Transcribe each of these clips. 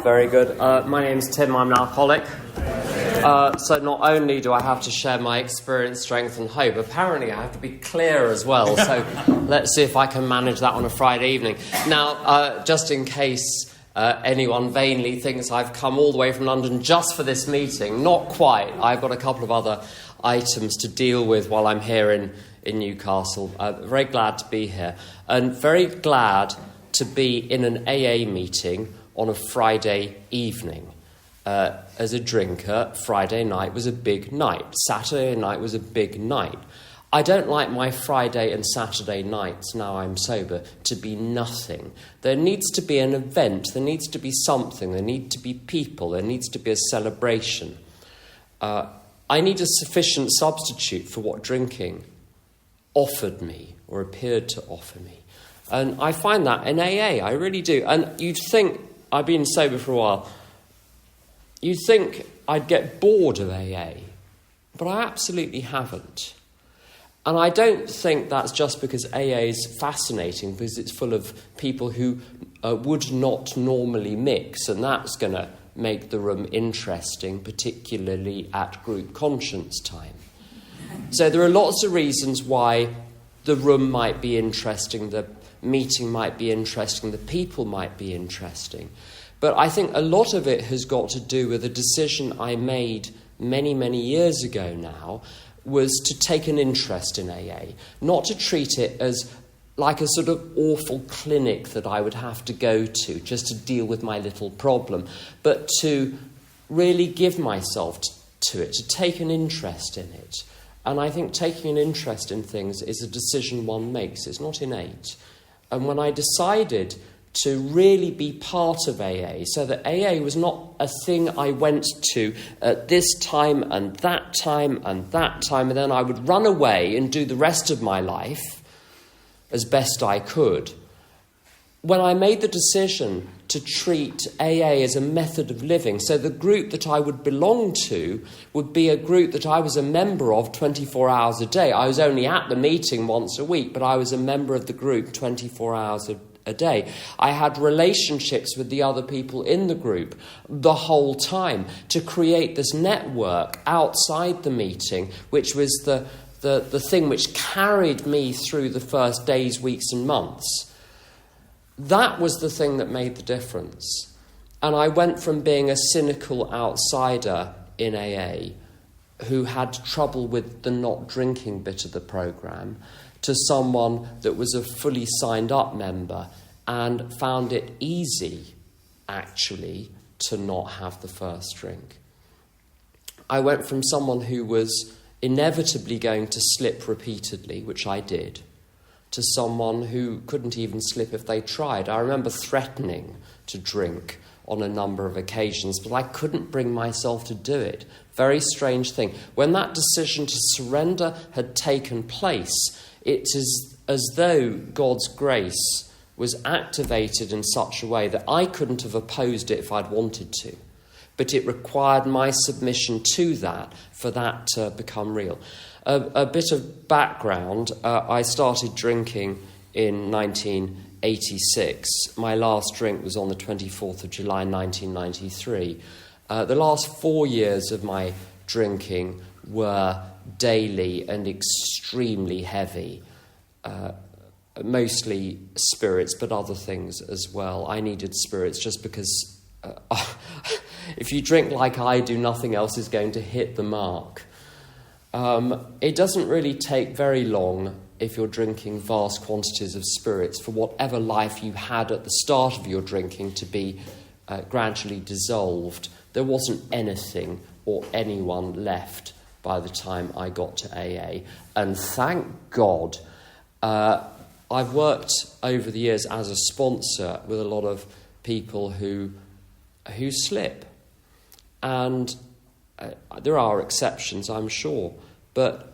Very good. My name's Tim. I'm an alcoholic. So not only do I have to share my experience, strength and hope, apparently I have to be clear as well. So let's see if I can manage that on a Friday evening. Now, just in case anyone vainly thinks I've come all the way from London just for this meeting, not quite. I've got a couple of other items to deal with while I'm here in Newcastle. Very glad to be here. And very glad to be in an AA meeting on a Friday evening. As a drinker, Friday night was a big night. Saturday night was a big night. I don't like my Friday and Saturday nights, now I'm sober, to be nothing. There needs to be an event, there needs to be something, there need to be people, there needs to be a celebration. I need a sufficient substitute for what drinking offered me, or appeared to offer me. And I find that in AA, I really do. And you'd think, I've been sober for a while, you'd think I'd get bored of AA, but I absolutely haven't. And I don't think that's just because AA is fascinating, because it's full of people who would not normally mix, and that's going to make the room interesting, particularly at group conscience time. So there are lots of reasons why the room might be interesting, the meeting might be interesting, the people might be interesting. But I think a lot of it has got to do with a decision I made many, many years ago now, was to take an interest in AA, not to treat it as like a sort of awful clinic that I would have to go to just to deal with my little problem, but to really give myself to it, to take an interest in it. And I think taking an interest in things is a decision one makes. It's not innate. And when I decided to really be part of AA, so that AA was not a thing I went to at this time and that time and that time, and then I would run away and do the rest of my life as best I could. When I made the decision to treat AA as a method of living, so the group that I would belong to would be a group that I was a member of 24 hours a day. I was only at the meeting once a week, but I was a member of the group 24 hours a day. I had relationships with the other people in the group the whole time to create this network outside the meeting, which was the thing which carried me through the first days, weeks and months. That was the thing that made the difference. And I went from being a cynical outsider in AA who had trouble with the not drinking bit of the programme to someone that was a fully signed up member and found it easy, actually, to not have the first drink. I went from someone who was inevitably going to slip repeatedly, which I did, to someone who couldn't even slip if they tried. I remember threatening to drink on a number of occasions, but I couldn't bring myself to do it. Very strange thing. When that decision to surrender had taken place, it is as though God's grace was activated in such a way that I couldn't have opposed it if I'd wanted to. But it required my submission to that for that to become real. A bit of background, I started drinking in 1986. My last drink was on the 24th of July 1993. The last 4 years of my drinking were daily and extremely heavy. Mostly spirits, but other things as well. I needed spirits just because if you drink like I do, nothing else is going to hit the mark. It doesn't really take very long if you're drinking vast quantities of spirits for whatever life you had at the start of your drinking to be gradually dissolved. There wasn't anything or anyone left by the time I got to AA. And thank God, I've worked over the years as a sponsor with a lot of people who slip. And there are exceptions, I'm sure, but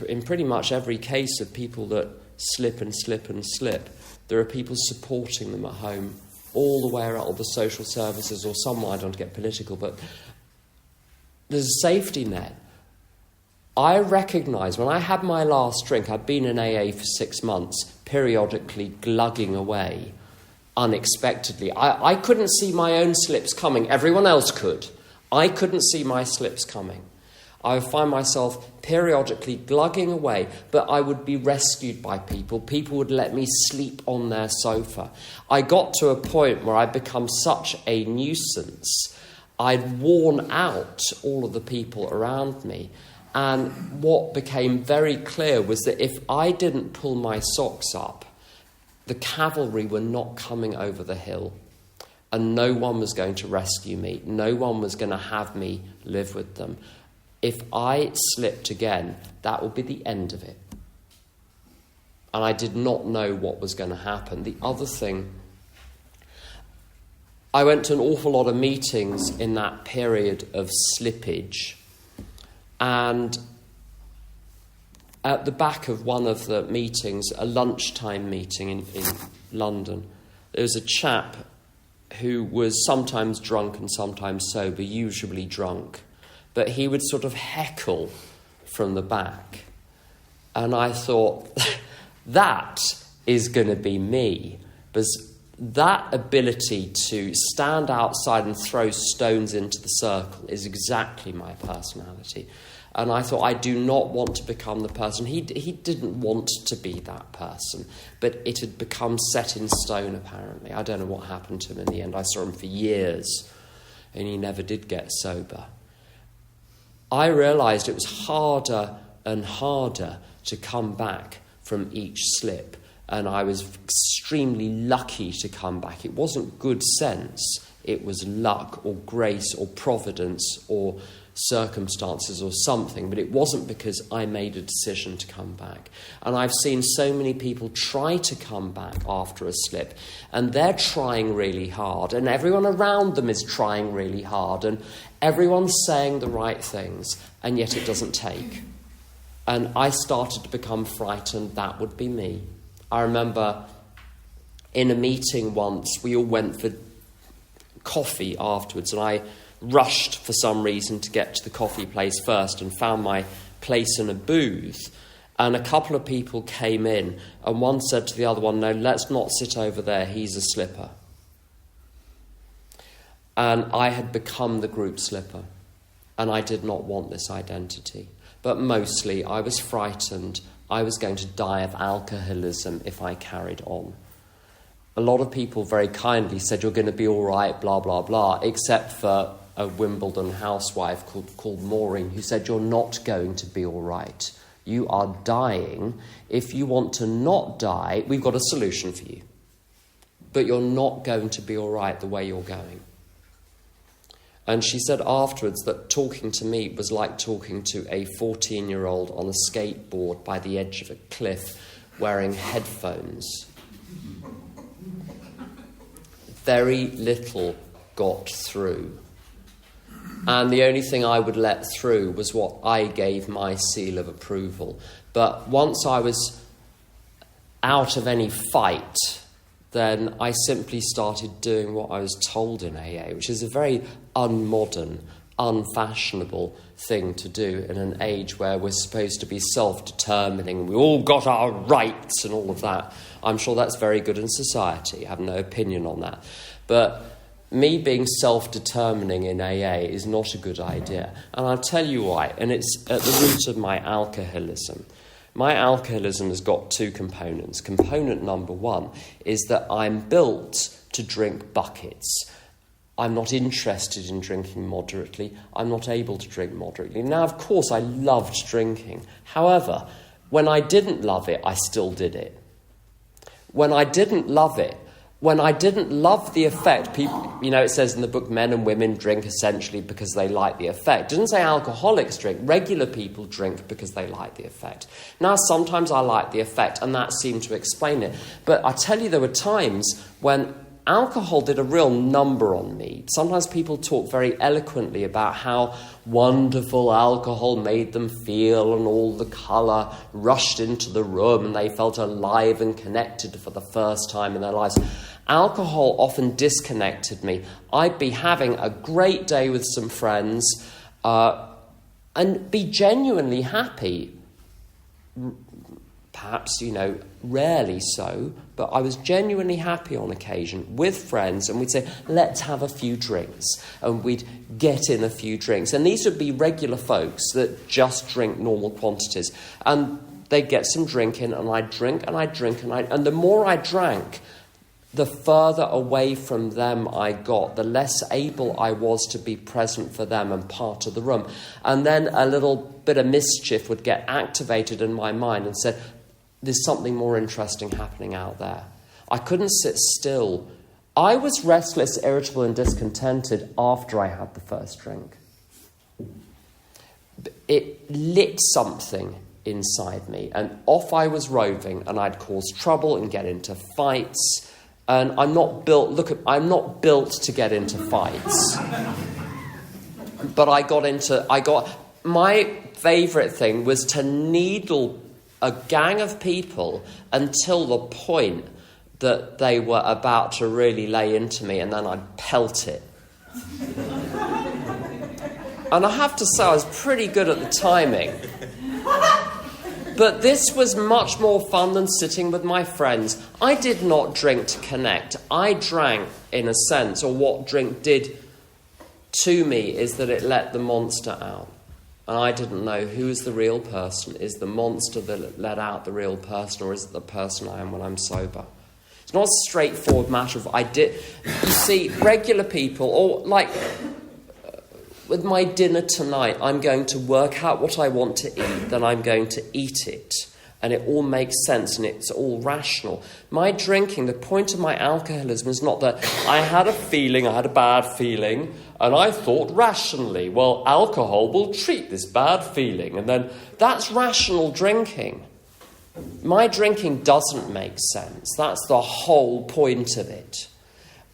in pretty much every case of people that slip and slip and slip, there are people supporting them at home all the way around, all the social services or someone, I don't want to get political, but there's a safety net. I recognise when I had my last drink, I'd been in AA for 6 months, periodically glugging away unexpectedly. I couldn't see my own slips coming. Everyone else could. I couldn't see my slips coming. I would find myself periodically glugging away, but I would be rescued by people. People would let me sleep on their sofa. I got to a point where I'd become such a nuisance. I'd worn out all of the people around me. And what became very clear was that if I didn't pull my socks up, the cavalry were not coming over the hill. And no one was going to rescue me. No one was going to have me live with them. If I slipped again, that would be the end of it. And I did not know what was going to happen. The other thing, I went to an awful lot of meetings in that period of slippage. And at the back of one of the meetings, a lunchtime meeting in London, there was a chap who was sometimes drunk and sometimes sober, usually drunk. But he would sort of heckle from the back. And I thought, that is going to be me. Because that ability to stand outside and throw stones into the circle is exactly my personality. And I thought, I do not want to become the person. He didn't want to be that person, but it had become set in stone, apparently. I don't know what happened to him in the end. I saw him for years, and he never did get sober. I realised it was harder and harder to come back from each slip, and I was extremely lucky to come back. It wasn't good sense, it was luck or grace or providence or circumstances or something, but it wasn't because I made a decision to come back. And I've seen so many people try to come back after a slip, and they're trying really hard, and everyone around them is trying really hard, and everyone's saying the right things, and yet it doesn't take. And I started to become frightened that would be me. I remember in a meeting once, we all went for coffee afterwards, and I rushed for some reason to get to the coffee place first and found my place in a booth. And a couple of people came in, and one said to the other one, no, let's not sit over there, he's a slipper. And I had become the group slipper, and I did not want this identity. But mostly I was frightened I was going to die of alcoholism if I carried on. A lot of people very kindly said, you're going to be all right, blah, blah, blah, except for a Wimbledon housewife called Maureen, who said, you're not going to be all right. You are dying. If you want to not die, we've got a solution for you. But you're not going to be all right the way you're going. And she said afterwards that talking to me was like talking to a 14-year-old on a skateboard by the edge of a cliff wearing headphones. Very little got through. And the only thing I would let through was what I gave my seal of approval. But once I was out of any fight, then I simply started doing what I was told in AA, which is a very unmodern, unfashionable thing to do in an age where we're supposed to be self-determining, we all got our rights and all of that. I'm sure that's very good in society. I have no opinion on that. But me being self-determining in AA is not a good idea. And I'll tell you why. And it's at the root of my alcoholism. My alcoholism has got two components. Component number one is that I'm built to drink buckets. I'm not interested in drinking moderately. I'm not able to drink moderately. Now, of course, I loved drinking. However, when I didn't love it, I still did it. When I didn't love it, when I didn't love the effect, people, it says in the book, men and women drink essentially because they like the effect. It doesn't say alcoholics drink. Regular people drink because they like the effect. Now, sometimes I like the effect, and that seemed to explain it. But I tell you, there were times when alcohol did a real number on me. Sometimes people talk very eloquently about how wonderful alcohol made them feel, and all the colour rushed into the room and they felt alive and connected for the first time in their lives. Alcohol often disconnected me. I'd be having a great day with some friends and be genuinely happy, perhaps, rarely so, but I was genuinely happy on occasion with friends, and we'd say, let's have a few drinks, and we'd get in a few drinks. And these would be regular folks that just drink normal quantities. And they'd get some drink in, and I'd drink, and I'd drink, and the more I drank, the further away from them I got, the less able I was to be present for them and part of the room. And then a little bit of mischief would get activated in my mind and said, there's something more interesting happening out there. I couldn't sit still. I was restless, irritable, and discontented after I had the first drink. It lit something inside me, and off I was roving, and I'd cause trouble and get into fights. And I'm not built to get into fights. But my favourite thing was to needle a gang of people until the point that they were about to really lay into me, and then I'd pelt it. And I have to say, I was pretty good at the timing. But this was much more fun than sitting with my friends. I did not drink to connect. I drank, in a sense, or what drink did to me is that it let the monster out. And I didn't know who is the real person. Is the monster that let out the real person, or is it the person I am when I'm sober? It's not a straightforward matter of You see, regular people, or like with my dinner tonight, I'm going to work out what I want to eat, then I'm going to eat it. And it all makes sense and it's all rational. My drinking, the point of my alcoholism is not that I had a bad feeling, and I thought rationally, well, alcohol will treat this bad feeling. And then that's rational drinking. My drinking doesn't make sense. That's the whole point of it.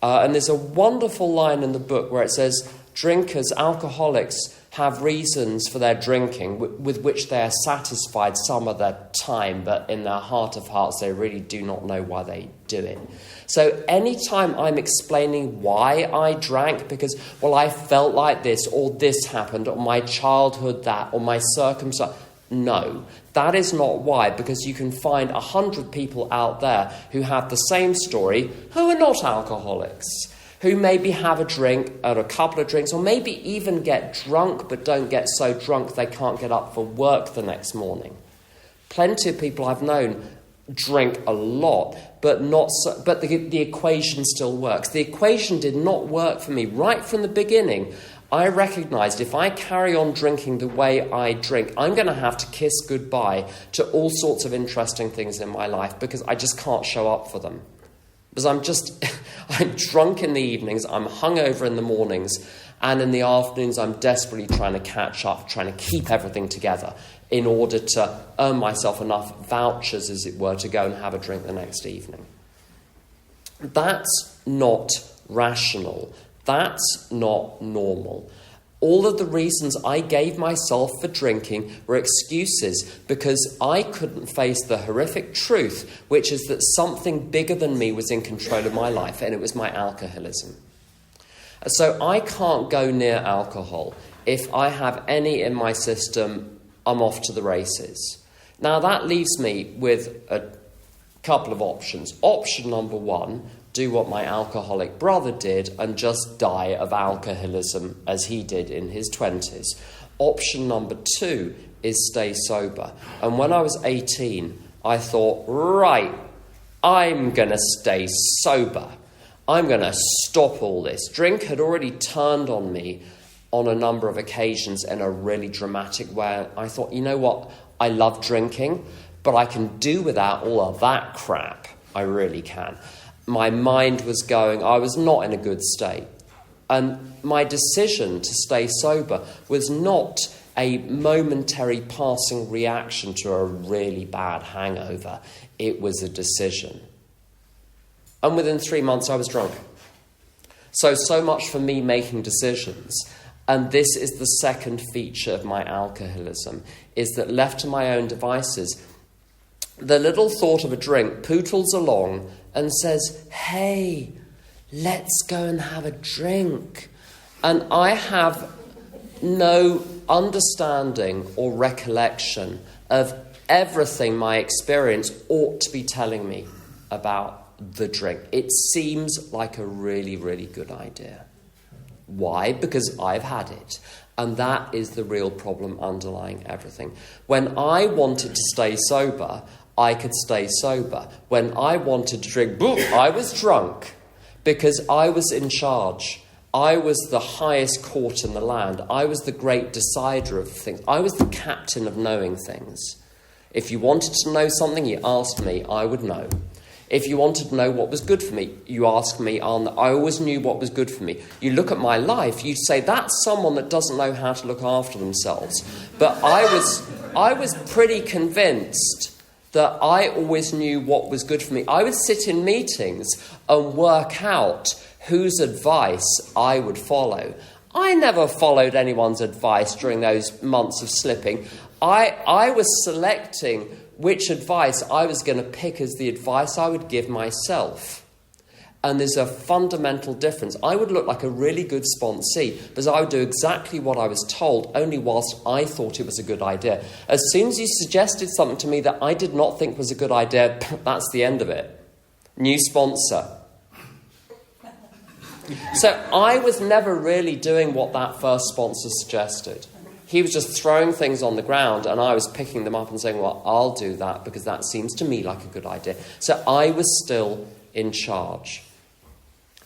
And there's a wonderful line in the book where it says, drinkers, alcoholics, have reasons for their drinking with which they are satisfied some of their time, but in their heart of hearts they really do not know why they do it. So anytime I'm explaining why I drank, because, well, I felt like this, or this happened, or my childhood that, or my circumstance, no, that is not why, because you can find 100 people out there who have the same story who are not alcoholics, who maybe have a drink or a couple of drinks, or maybe even get drunk but don't get so drunk they can't get up for work the next morning. Plenty of people I've known drink a lot, but not so, but the equation still works. The equation did not work for me right from the beginning. I recognised if I carry on drinking the way I drink, I'm going to have to kiss goodbye to all sorts of interesting things in my life because I just can't show up for them. Because I'm drunk in the evenings, I'm hungover in the mornings, and in the afternoons I'm desperately trying to catch up, trying to keep everything together in order to earn myself enough vouchers, as it were, to go and have a drink the next evening. That's not rational. That's not normal. All of the reasons I gave myself for drinking were excuses because I couldn't face the horrific truth, which is that something bigger than me was in control of my life, and it was my alcoholism. So I can't go near alcohol. If I have any in my system, I'm off to the races. Now that leaves me with a couple of options. Option number one, do what my alcoholic brother did and just die of alcoholism as he did in his 20s. Option number two is stay sober. And when I was 18, I thought, right, I'm going to stay sober. I'm going to stop all this. Drink had already turned on me on a number of occasions in a really dramatic way. I thought, you know what? I love drinking, but I can do without all of that crap. I really can. My mind was going, I was not in a good state. And my decision to stay sober was not a momentary passing reaction to a really bad hangover. It was a decision. And within 3 months, I was drunk. So much for me making decisions. And this is the second feature of my alcoholism, is that left to my own devices, the little thought of a drink pootles along and says, hey, let's go and have a drink. And I have no understanding or recollection of everything my experience ought to be telling me about the drink. It seems like a really, really good idea. Why? Because I've had it. And that is the real problem underlying everything. When I wanted to stay sober, I could stay sober. When I wanted to drink, I was drunk because I was in charge. I was the highest court in the land. I was the great decider of things. I was the captain of knowing things. If you wanted to know something, you asked me, I would know. If you wanted to know what was good for me, you asked me, I always knew what was good for me. You look at my life, you'd say, that's someone that doesn't know how to look after themselves. But I was pretty convinced that I always knew what was good for me. I would sit in meetings and work out whose advice I would follow. I never followed anyone's advice during those months of slipping. I was selecting which advice I was going to pick as the advice I would give myself. And there's a fundamental difference. I would look like a really good sponsee because I would do exactly what I was told, only whilst I thought it was a good idea. As soon as you suggested something to me that I did not think was a good idea, that's the end of it. New sponsor. So I was never really doing what that first sponsor suggested. He was just throwing things on the ground and I was picking them up and saying, well, I'll do that because that seems to me like a good idea. So I was still in charge.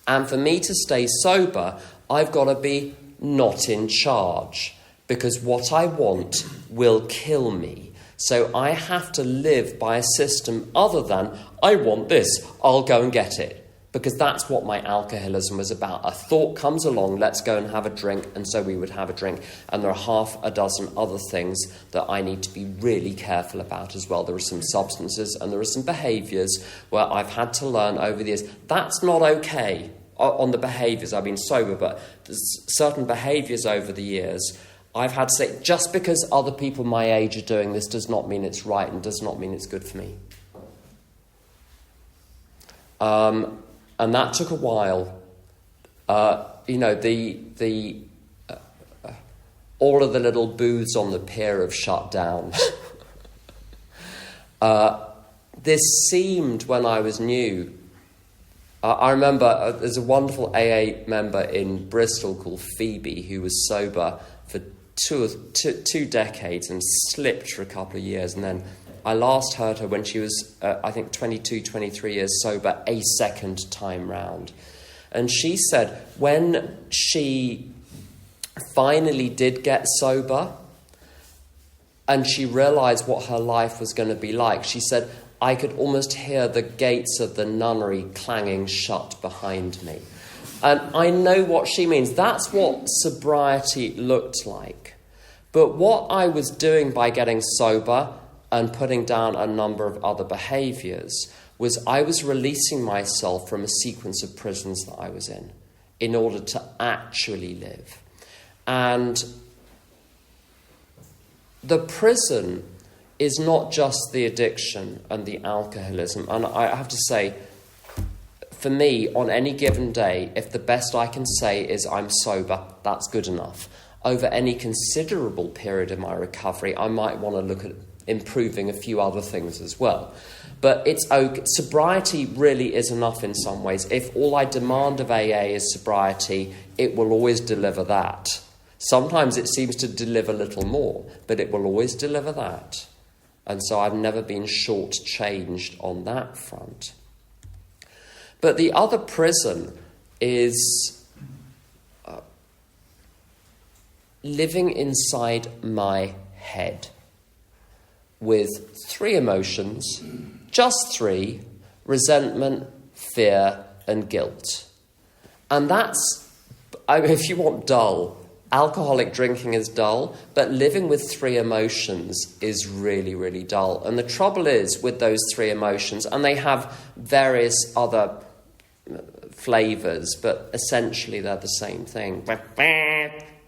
And for me to stay sober, I've got to be not in charge because what I want will kill me. So I have to live by a system other than, I want this, I'll go and get it. Because that's what my alcoholism was about. A thought comes along, let's go and have a drink, and so we would have a drink. And there are half a dozen other things that I need to be really careful about as well. There are some substances and there are some behaviours where I've had to learn over the years. That's not okay on the behaviours. I've been sober, but there's certain behaviours over the years I've had to say, just because other people my age are doing this does not mean it's right and does not mean it's good for me. And that took a while. All of the little booths on the pier have shut down. This seemed, when I was new, I remember there's a wonderful AA member in Bristol called Phoebe who was sober for two decades and slipped for a couple of years, and then I last heard her when she was, 22, 23 years sober, a second time round. And she said when she finally did get sober and she realised what her life was going to be like, she said, I could almost hear the gates of the nunnery clanging shut behind me. And I know what she means. That's what sobriety looked like. But what I was doing by getting sober and putting down a number of other behaviours was I was releasing myself from a sequence of prisons that I was in order to actually live. And the prison is not just the addiction and the alcoholism. And I have to say, for me, on any given day, if the best I can say is I'm sober, that's good enough. Over any considerable period of my recovery, I might want to look at improving a few other things as well. But it's okay. Sobriety really is enough in some ways. If all I demand of AA is sobriety, it will always deliver that. Sometimes it seems to deliver little more, but it will always deliver that. And so I've never been shortchanged on that front. But the other prison is living inside my head with three emotions, just three: resentment, fear, and guilt. And that's, if you want dull, alcoholic drinking is dull, but living with three emotions is really, really dull. And the trouble is with those three emotions, and they have various other flavours, but essentially they're the same thing.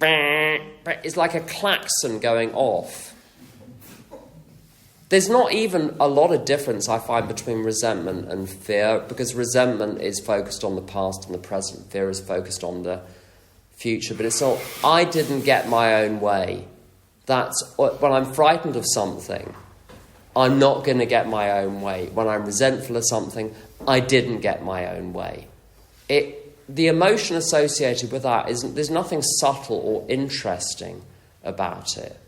It's like a klaxon going off. There's not even a lot of difference, I find, between resentment and fear, because resentment is focused on the past and the present. Fear is focused on the future. But it's not, I didn't get my own way. That's when I'm frightened of something. I'm not going to get my own way. When I'm resentful of something, I didn't get my own way. The emotion associated with that there's nothing subtle or interesting about it.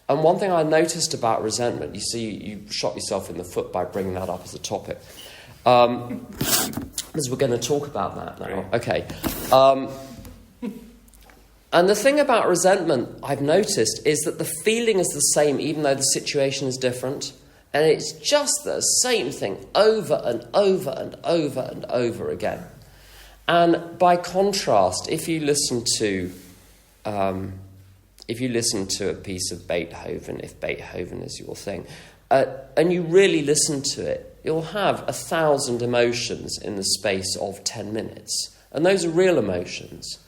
And one thing I noticed about resentment, you see, you shot yourself in the foot by bringing that up as a topic. Because we're going to talk about that now. Okay. And the thing about resentment, I've noticed, is that the feeling is the same even though the situation is different. And it's just the same thing over and over and over and over again. And by contrast, if you listen to a piece of Beethoven, if Beethoven is your thing, and you really listen to it, you'll have 1,000 emotions in the space of 10 minutes. And those are real emotions.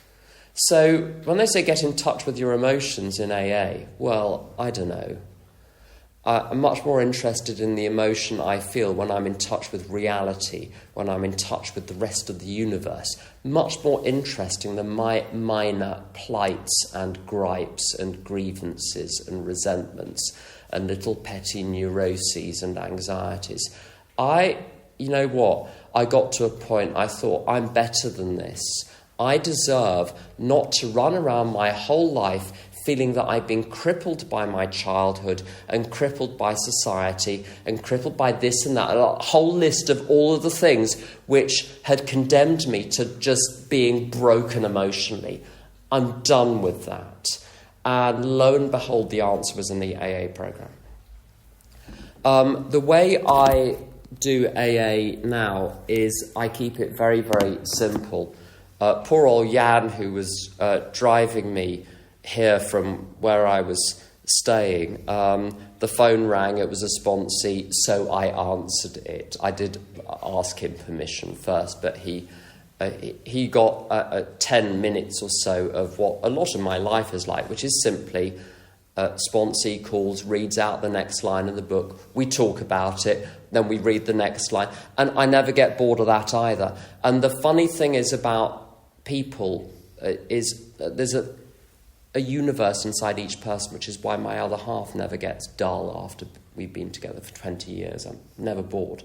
So when they say get in touch with your emotions in AA, well, I don't know. I'm much more interested in the emotion I feel when I'm in touch with reality, when I'm in touch with the rest of the universe. Much more interesting than my minor plights and gripes and grievances and resentments and little petty neuroses and anxieties. You know what? I got to a point I thought, I'm better than this. I deserve not to run around my whole life feeling that I've been crippled by my childhood and crippled by society and crippled by this and that, a whole list of all of the things which had condemned me to just being broken emotionally. I'm done with that. And lo and behold, the answer was in the AA program. The way I do AA now is I keep it very, very simple. Poor old Jan, who was driving me here from where I was staying, the phone rang, it was a sponsee, so I answered it. I did ask him permission first, but he got 10 minutes or so of what a lot of my life is like, which is simply sponsee calls, reads out the next line of the book, we talk about it, then we read the next line, and I never get bored of that either. And the funny thing is about people is there's a universe inside each person, which is why my other half never gets dull after we've been together for 20 years. I'm never bored.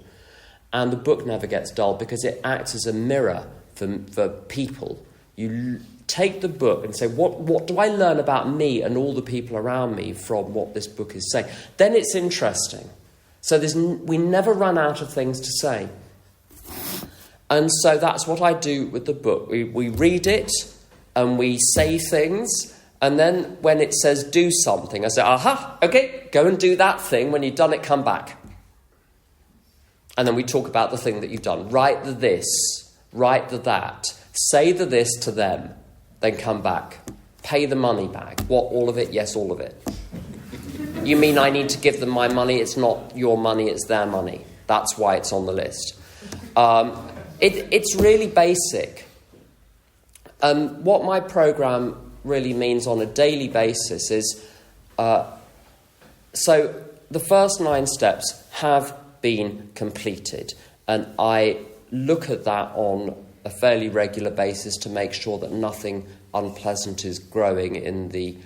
And the book never gets dull because it acts as a mirror for people. You take the book and say, what do I learn about me and all the people around me from what this book is saying? Then it's interesting. So we never run out of things to say. And so that's what I do with the book. We read it and we say things, and then when it says do something, I say, aha, okay, go and do that thing. When you've done it, come back. And then we talk about the thing that you've done. Write the this, write the that, say the this to them, then come back. Pay the money back. What, all of it? Yes, all of it. You mean I need to give them my money? It's not your money, it's their money. That's why it's on the list. It's really basic. What my program really means on a daily basis is, so the first 9 steps have been completed, and I look at that on a fairly regular basis to make sure that nothing unpleasant is growing in the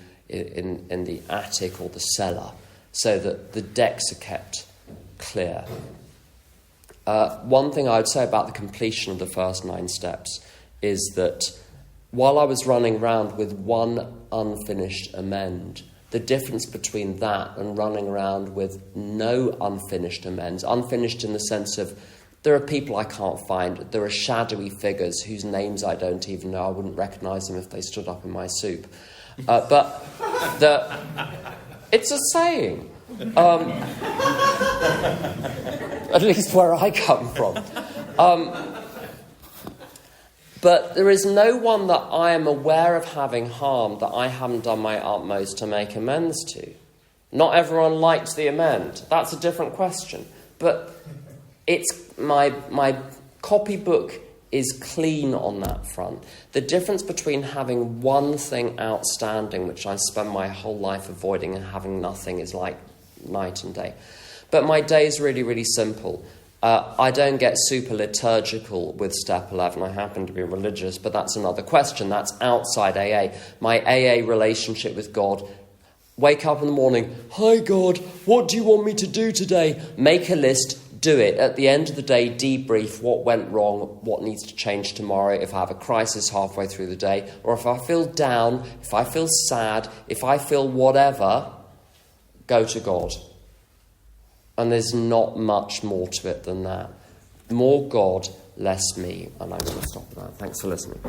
attic or the cellar, so that the decks are kept clear. One thing I would say about the completion of the first 9 steps is that while I was running around with one unfinished amend, the difference between that and running around with no unfinished amends, unfinished in the sense of there are people I can't find, there are shadowy figures whose names I don't even know, I wouldn't recognise them if they stood up in my soup. But it's a saying. At least where I come from. But there is no one that I am aware of having harmed that I haven't done my utmost to make amends to. Not everyone likes the amend. That's a different question. But it's my copybook is clean on that front. The difference between having one thing outstanding, which I spend my whole life avoiding, and having nothing is like night and day. But my day is really, really simple. I don't get super liturgical with step 11. I happen to be religious, but that's another question. That's outside AA. My AA relationship with God, Wake up in the morning. Hi, God, what do you want me to do today? Make a list. Do it. At the end of the day, debrief what went wrong, what needs to change tomorrow, if I have a crisis halfway through the day, or if I feel down, if I feel sad, if I feel whatever, go to God. And there's not much more to it than that. More God, less me. And I'm going to stop that. Thanks for listening.